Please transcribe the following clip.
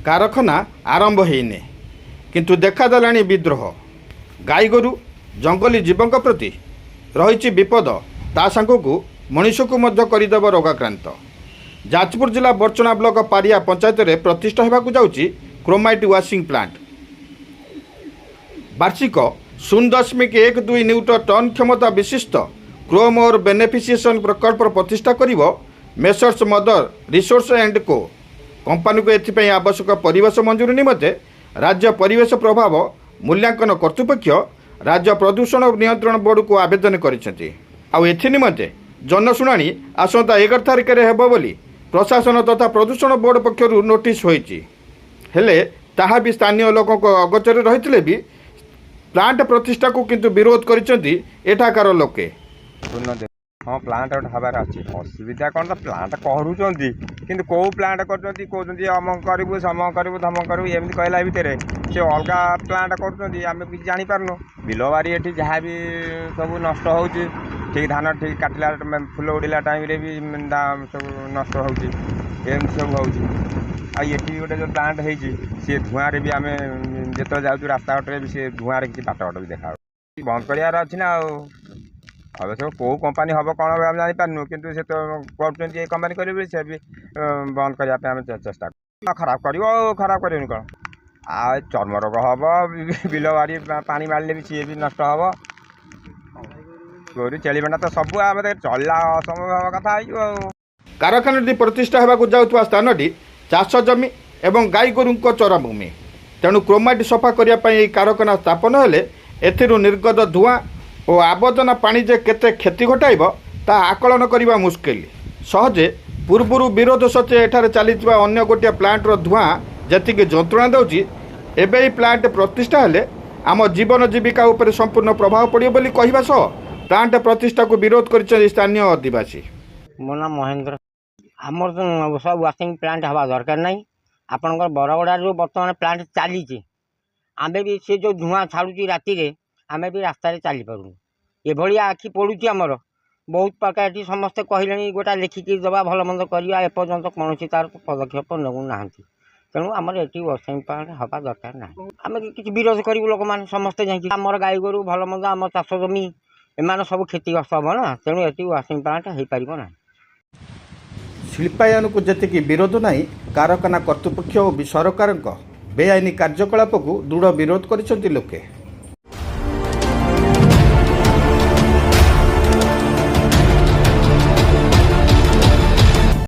कारखाना आरंभ होने किंतु देखादेलाणी विद्रोह गाई गोरु जंगली जीवों प्रति रही विपद ता सांगू मनीष को मध्य करदेव रोगाक्रांत। जाजपुर जिला बर्चना ब्लॉक पारिया पंचायत में प्रतिष्ठा होगाकू जाउची क्रोमाइट वाशिंग प्लांट। वार्षिक 0.12 न्यूटन टन क्षमता विशिष्ट क्रोम और बेनिफिसिएशन प्रकल्प प्रतिष्ठा करिवो मेसर्स मदर रिसोर्स एंड को कंपनी को एथिपाई आवश्यक परिवेश मंजूरी निमते राज्य परिवेश प्रभाव मूल्यांकन कर्तृपक्ष राज्य प्रदूषण नियंत्रण बोर्ड को आवेदन करिसेंती। आउ एथि निमते जनशुणाणी आसंता 11 तारिख में हेबो बोली प्रशासन तथा प्रदूषण बोर्ड पक्षरु नोटिस होईची। हेले ताहा भी स्थानीय लोकों को अगोचर रहितले भी प्लांट प्रतिष्ठा को किंतु विरोध करिसेंती एठाकार लोके। हाँ प्लांट गोटे हबार अच्छी असुविधा कौन तो प्लांट करूँ कि कौ प्लांट कहते अमक करूँ समक करूँ धमक करूँ एमती कहला भितर से अलग प्लांट करें कि जापारनु बिल बारी ये जहाँ भी सब नष्ट हो ठीक धान ठीक काटला फुल उड़ला टाइम भी सब नष्ट होमती सब होटी गोटे जो प्लांट होती धूआं भी आम जो जाऊँ रास्ता घाटे भी सी धूआं किसी बाट घाट भी देखा बंद करार अच्छी ना अवश्य कौ कंपानी हम कौन आम जापारू कि तो कर कंपानी करेंगे से भी बंद करने चेष्टा खराब खराब कर कौन आ चर्म रोग हम बिल बारी पानी मारे भी सी भी नष्ट हम गोरु छेली मेढ़ा तो सब आम चलला असंभव कथा कारखाना प्रतिष्ठा होगाकू जाउथुवा स्थानटी चाष जमी एवं गाई गोरु चराभूमि तेणु क्रोमाइट सफा करने कारखाना स्थापन हेले एथिरु निर्गत धूआं और आवर्जना पानी जे केते क्षति घटाइब ता आकलन करने मुस्किल सहजे पूर्वर विरोध सत्वे एठारे चलीथिबा अन्य गोटे प्लांटर धूआं जतिक जंत्रणा देउची एबे प्लांट प्रतिष्ठा हेले आम जीवन जीविका उपर संपूर्ण प्रभाव पड़ियो बोली कहिबा सह प्लांट प्रतिष्ठा को विरोध कर स्थानीय आदिवासी। मो नाम महेंद्र आमर सब वाशिंग प्लांट हवा दरकार नहीं आपंकर बरगड़ा जो बर्तमान प्लांट चली आम भी से जो धूआं छाड़ू राति आम भी रास्तार चली पारूँ ये आखि पड़ुची आमर बहुत प्रकार ये समस्ते कहले गोटा लिखिकी दबा भल मंद करवा एपर्यंत कौन तार पदक्षेप नौना तेणु आमर ये वाशिंग प्लांट हवा दरकार ना आम कि विरोध करूँ लोक मैंने समस्ते जामर गाई गोरु भल मंद आम चाष जमी एम सब क्षतिग्रस्त हम ना तेणु ये वाशिंग प्लांट हो पार ना। शिल्पायन को जी विरोध ना कारखाना कर्तृपक्ष और सरकार बेआईन कार्यकलाप को दृढ़ विरोध कर लोके।